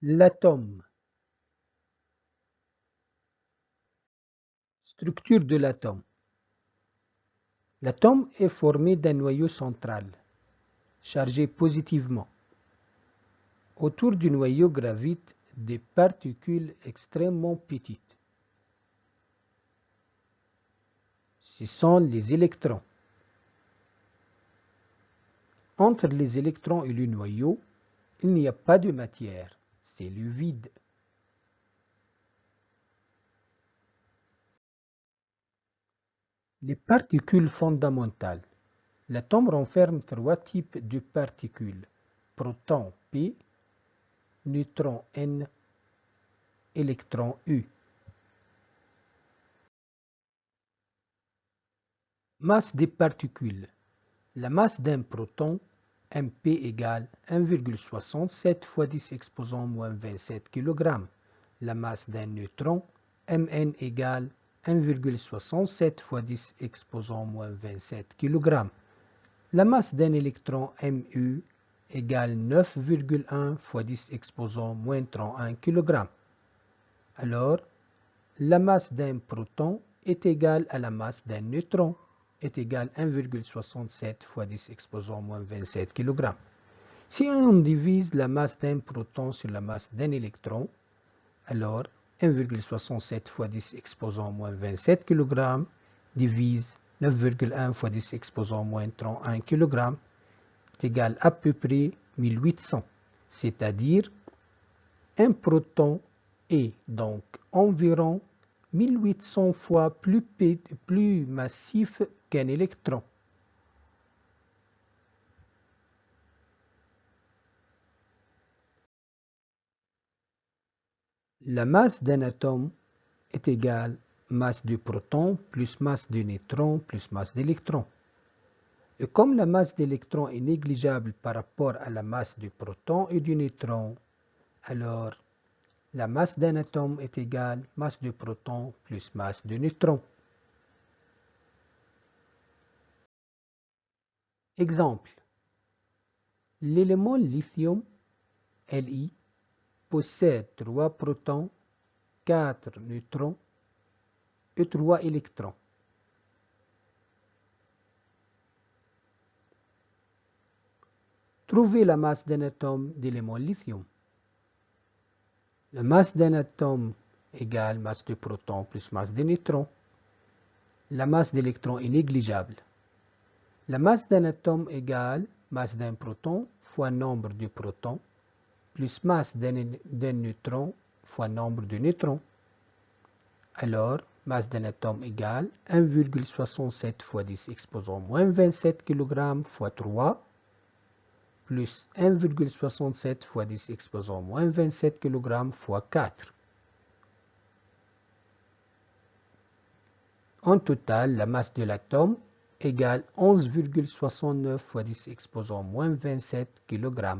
L'atome. Structure de l'atome. L'atome est formé d'un noyau central, chargé positivement. Autour du noyau gravitent des particules extrêmement petites. Ce sont les électrons. Entre les électrons et le noyau, il n'y a pas de matière, c'est le vide. Les particules fondamentales. L'atome renferme trois types de particules: proton P, neutron N, électron U. Masse des particules. La masse d'un proton, MP égale 1,67 fois 10 exposant moins 27 kg. La masse d'un neutron, Mn égale 1,67 fois 10 exposant moins 27 kg. La masse d'un électron, Mu, égale 9,1 fois 10 exposant moins 31 kg. Alors, la masse d'un proton est égale à la masse d'un neutron, est égale à 1,67 fois 10 exposant moins 27 kg. Si on divise la masse d'un proton sur la masse d'un électron, alors 1,67 fois 10 exposant moins 27 kg divise 9,1 fois 10 exposant moins 31 kg est égal à peu près 1800. C'est-à-dire, un proton est donc environ 1800 fois plus massif qu'un électron. La masse d'un atome est égale à masse du proton plus masse du neutron plus masse d'électron. Et comme la masse d'électron est négligeable par rapport à la masse du proton et du neutron, alors la masse d'un atome est égale à masse du proton plus masse du neutron. Exemple. L'élément lithium, Li, possède 3 protons, 4 neutrons et 3 électrons. Trouvez la masse d'un atome d'élément lithium. La masse d'un atome égale masse de proton plus masse de neutrons. La masse d'électrons est négligeable. La masse d'un atome égale masse d'un proton fois nombre de protons plus masse d'un neutron fois nombre de neutrons. Alors, masse d'un atome égale 1,67 fois 10 exposant moins 27 kg fois 3 plus 1,67 fois 10 exposant moins 27 kg fois 4. En total, la masse de l'atome égale 11,69 fois 10 exposant moins 27 kg.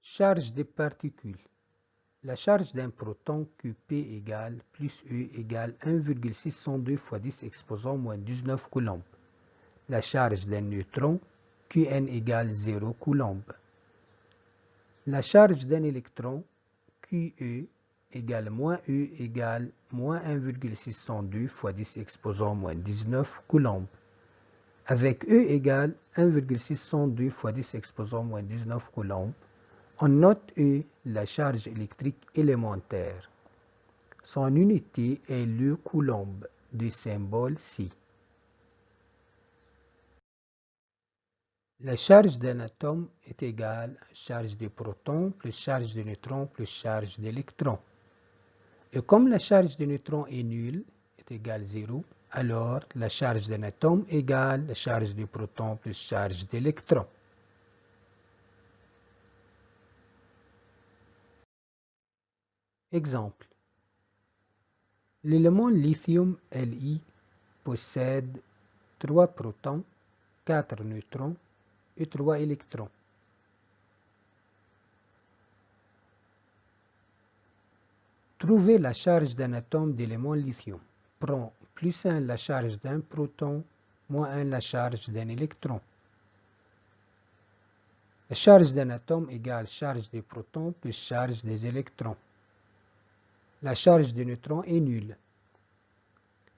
Charge des particules. La charge d'un proton QP égale plus E égale 1,602 fois 10 exposant moins 19 coulomb. La charge d'un neutron Qn égale 0 coulomb. La charge d'un électron QE égale moins E égale moins 1,602 fois 10 exposant moins 19 coulomb. Avec E égale 1,602 fois 10 exposant moins 19 coulomb, on note E, la charge électrique élémentaire. Son unité est le coulomb, du symbole Si. La charge d'un atome est égale à charge de proton plus charge de neutron plus charge d'électron. Et comme la charge de neutron est nulle, est égale à 0, alors la charge d'un atome est égale à la charge de proton plus charge d'électron. Exemple. L'élément lithium Li possède 3 protons, 4 neutrons et 3 électrons. Trouvez la charge d'un atome d'élément lithium. Prends plus 1 la charge d'un proton, moins 1 la charge d'un électron. La charge d'un atome égale charge des protons plus charge des électrons. La charge des neutrons est nulle.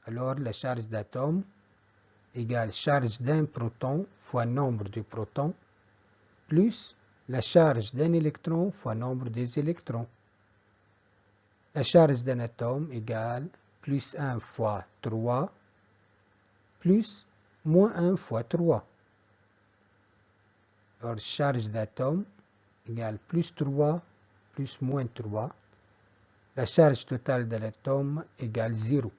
Alors la charge d'atome égale charge d'un proton fois nombre de protons plus la charge d'un électron fois nombre des électrons. La charge d'un atome égale plus 1 fois 3 plus moins 1 fois 3. Alors charge d'atome égale plus 3 plus moins 3. La charge totale de l'atome égale 0.